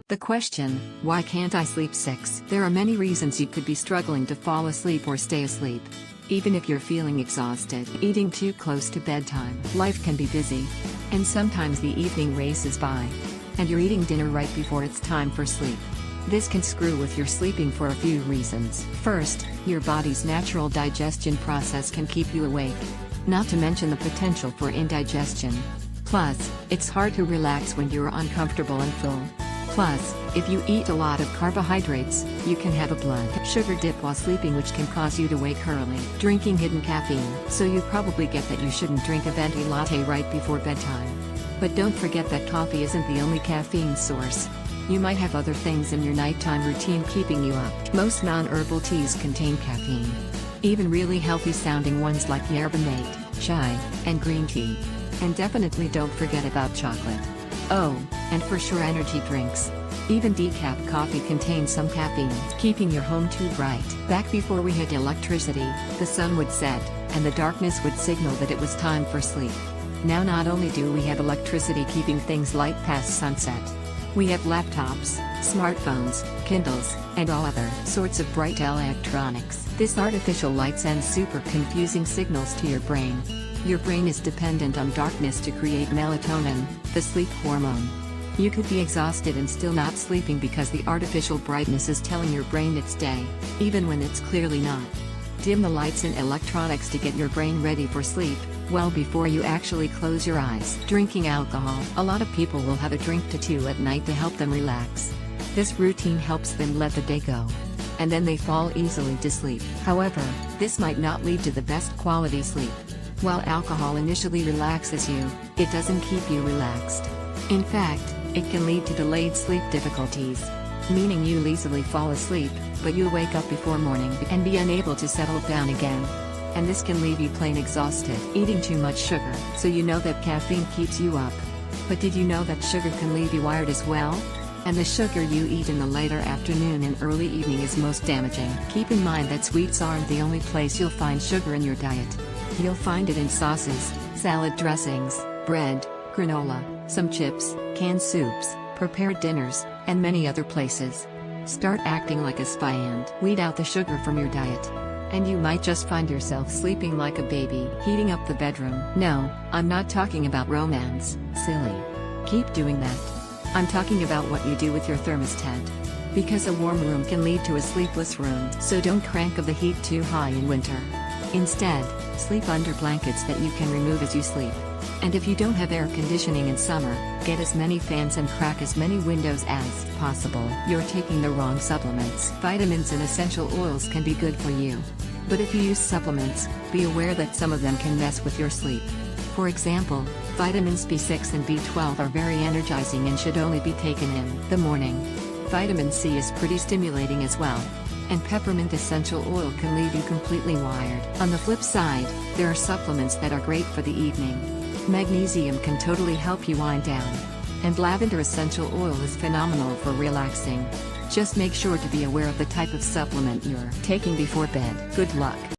The question, why can't I sleep 6? There are many reasons you could be struggling to fall asleep or stay asleep. Even if you're feeling exhausted, eating too close to bedtime, life can be busy. And sometimes the evening races by. And you're eating dinner right before it's time for sleep. This can screw with your sleeping for a few reasons. First, your body's natural digestion process can keep you awake. Not to mention the potential for indigestion. Plus, it's hard to relax when you're uncomfortable and full. Plus, if you eat a lot of carbohydrates, you can have a blood sugar dip while sleeping, which can cause you to wake early. Drinking hidden caffeine. So you probably get that you shouldn't drink a venti latte right before bedtime. But don't forget that coffee isn't the only caffeine source. You might have other things in your nighttime routine keeping you up. Most non-herbal teas contain caffeine. Even really healthy sounding ones like yerba mate, chai, and green tea. And definitely don't forget about chocolate. Oh, and for sure energy drinks. Even decaf coffee contains some caffeine, keeping your home too bright. Back before we had electricity, the sun would set, and the darkness would signal that it was time for sleep. Now not only do we have electricity keeping things light past sunset, we have laptops, smartphones, Kindles, and all other sorts of bright electronics. This artificial light sends super confusing signals to your brain. Your brain is dependent on darkness to create melatonin, the sleep hormone. You could be exhausted and still not sleeping because the artificial brightness is telling your brain it's day, even when it's clearly not. Dim the lights and electronics to get your brain ready for sleep, well before you actually close your eyes. Drinking alcohol. A lot of people will have a drink to 2 at night to help them relax. This routine helps them let the day go. And then they fall easily to sleep. However, this might not lead to the best quality sleep. While alcohol initially relaxes you, it doesn't keep you relaxed. In fact, it can lead to delayed sleep difficulties. Meaning you'll easily fall asleep, but you'll wake up before morning and be unable to settle down again. And this can leave you plain exhausted. Eating too much sugar. So you know that caffeine keeps you up. But did you know that sugar can leave you wired as well? And the sugar you eat in the later afternoon and early evening is most damaging. Keep in mind that sweets aren't the only place you'll find sugar in your diet. You'll find it in sauces, salad dressings, bread, granola, some chips, canned soups, prepared dinners, and many other places. Start acting like a spy and weed out the sugar from your diet. And you might just find yourself sleeping like a baby. Heating up the bedroom. No, I'm not talking about romance, silly. Keep doing that. I'm talking about what you do with your thermostat. Because a warm room can lead to a sleepless room. So don't crank up the heat too high in winter. Instead, sleep under blankets that you can remove as you sleep. And if you don't have air conditioning in summer, get as many fans and crack as many windows as possible. You're taking the wrong supplements. Vitamins and essential oils can be good for you. But if you use supplements, be aware that some of them can mess with your sleep. For example, vitamins B6 and B12 are very energizing and should only be taken in the morning. Vitamin C is pretty stimulating as well. And peppermint essential oil can leave you completely wired. On the flip side, there are supplements that are great for the evening. Magnesium can totally help you wind down. And lavender essential oil is phenomenal for relaxing. Just make sure to be aware of the type of supplement you're taking before bed. Good luck.